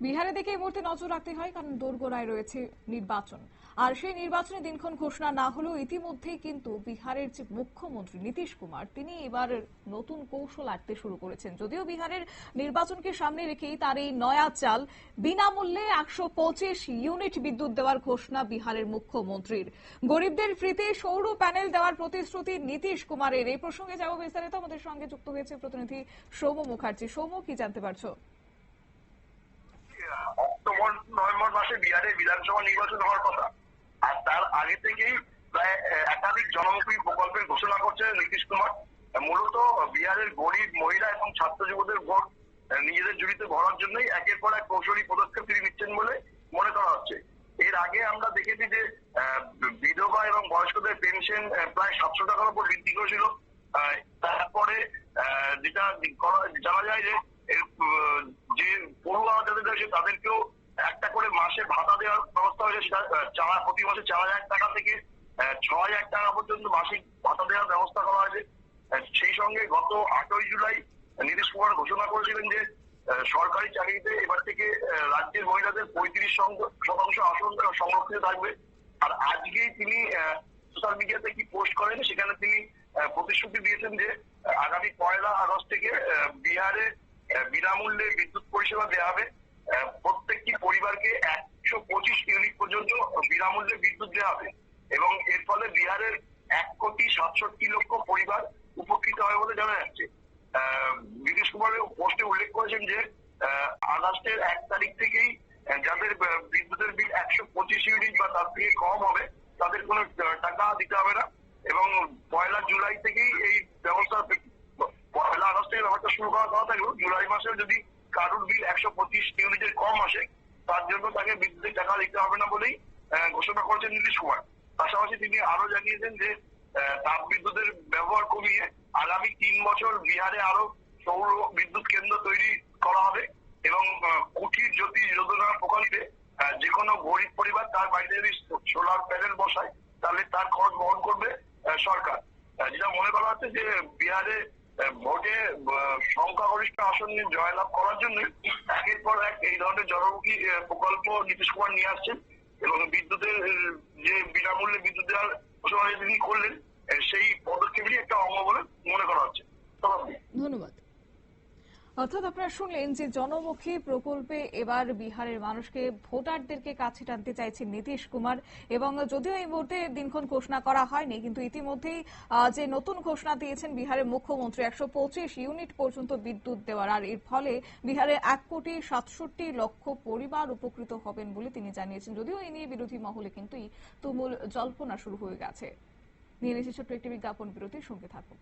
বিহারে দিকে এই মুহূর্তে নজর রাখতে হয়, কারণ দোরগোড়ায় রয়েছে নির্বাচন। আর সেই নির্বাচনের দিনক্ষণ ঘোষণা না হলেও ইতিমধ্যেই কিন্তু বিহারের যে মুখ্যমন্ত্রী নীতিশ কুমার, তিনি এবার নতুন কৌশল আঁটতে শুরু করেছেন। যদিও বিহারের নির্বাচনকে সামনে রেখেই তার এই নয়া চাল, বিনামূল্যে 125 ইউনিট বিদ্যুৎ দেওয়ার ঘোষণা বিহারের মুখ্যমন্ত্রীর। গরিবদের ফ্রিতে সৌর প্যানেল দেওয়ার প্রতিশ্রুতি নীতিশ কুমারের। এই প্রসঙ্গে যাব বিস্তারিত। আমাদের সঙ্গে যুক্ত হয়েছে প্রতিনিধি সৌম মুখার্জি। সৌম, কি জানতে পারছো? অক্টোবর নভেম্বর মাসে বিহারে বিধানসভা নির্বাচন হওয়ার কথা, আর তার আগে থেকেই প্রায় একাধিক জনমুখী প্রকল্পের ঘোষণা করছে নীতিশ কুমার। মূলত বিহারের গরিব মহিলা এবং ছাত্র যুবদের ভোট নিজেদের ঝুলিতে ভরার জন্যই একের পর এক কৌশলী পদক্ষেপ তিনি নিচ্ছেন বলে মনে করা হচ্ছে। এর আগে আমরা দেখেছি যে বিধবা এবং বয়স্কদের পেনশন প্রায় 700 টাকার উপর বৃদ্ধি করেছিল। তারপরে যেটা জানা যায় যে পড়ুয়া যাদের রয়েছে তাদেরকেও একটা করে মাসে ভাতা দেওয়ার ব্যবস্থা হয়েছে। সেটা প্রতি মাসে 4,000 টাকা থেকে 6,000 টাকা পর্যন্ত মাসিক ভাতা দেওয়ার ব্যবস্থা করা হয়েছে। সেই সঙ্গে গত 8ই জুলাই নীতিশ কুমার ঘোষণা করেছিলেন যে সরকারি চাকরিতে এবার থেকে রাজ্যের মহিলাদের 35% আসন সংরক্ষিত থাকবে। আর আজকেই তিনি সোশ্যাল মিডিয়াতে কি পোস্ট করেন, সেখানে তিনি প্রতিশ্রুতি দিয়েছেন যে আগামী 1 আগস্ট থেকে বিহারে বিনামূল্যে বিদ্যুৎ পরিষেবা দেওয়া হবে। প্রত্যেকটি পরিবারকে 125 ইউনিট পর্যন্ত বিনামূল্যে বিদ্যুৎ দেওয়া হবে এবং এর ফলে বিহারের 1,67,00,000 পরিবার উপকৃত হবে বলে জানা যাচ্ছে। নীতিশ কুমার পোস্টে উল্লেখ করেছেন যে আগস্টের 1 তারিখ থেকেই যাদের বিদ্যুতের বিল 125 ইউনিট বা তার থেকে কম হবে তাদের কোনো টাকা দিতে হবে না এবং 1 জুলাই থেকেই এই ব্যবস্থা 1 আগস্ট থেকে ব্যাপারটা শুরু করার কথা থাকলেও জুলাই মাসে যদি কারুর বিল 125 ইউনিটের কম আসে তার জন্য তাকে বিদ্যুতের টাকা দিতে হবে না বলেই ঘোষণা করেছেন নীতিশ কুমার। পাশাপাশি তিনি আরো জানিয়েছেন যে তাপ বিদ্যুতের ব্যবহার কমিয়ে আগামী 3 বছর বিহারে আরো সৌর বিদ্যুৎ কেন্দ্র তৈরি করা হবে এবং কুটির জ্যোতি যোজনা প্রকল্পে যে কোনো গরিব পরিবার তার বাড়িতে যদি সোলার প্যানেল বসায় তাহলে তার খরচ বহন করবে সরকার। যেটা মনে করা হচ্ছে যে বিহারে ভোটে সংখ্যাগরিষ্ঠ আসন নিয়ে জয়লাভ করার জন্য একের পর এক এই ধরনের জনমুখী প্রকল্প নীতিশ কুমার নিয়ে আসছেন এবং বিদ্যুতের যে বিনামূল্যে বিদ্যুৎ দেওয়ার ঘোষণা তিনি করলেন সেই পদক্ষেপেরই একটা অঙ্গ বলে মনে করা হচ্ছে। ধন্যবাদ। অর্থাৎ আপনারা শুনলেন যে জনমুখী প্রকল্পে এবার বিহারের মানুষকে, ভোটারদেরকে কাছে টানতে চাইছেন নীতিশ কুমার। এবং যদিও এই মুহূর্তে দিনক্ষণ ঘোষণা করা হয়নি, কিন্তু ইতিমধ্যেই যে নতুন ঘোষণা দিয়েছেন বিহারের মুখ্যমন্ত্রী 125 ইউনিট পর্যন্ত বিদ্যুৎ দেওয়ার, আর এর ফলে বিহারে 1,67,00,000 পরিবার উপকৃত হবেন বলে তিনি জানিয়েছেন। যদিও এই নিয়ে বিরোধী মহলে কিন্তু তুমুল জল্পনা শুরু হয়ে গেছে। নিয়ে নিচ্ছে ছোট্ট একটি বিজ্ঞাপন বিরতির সঙ্গে থাকুন।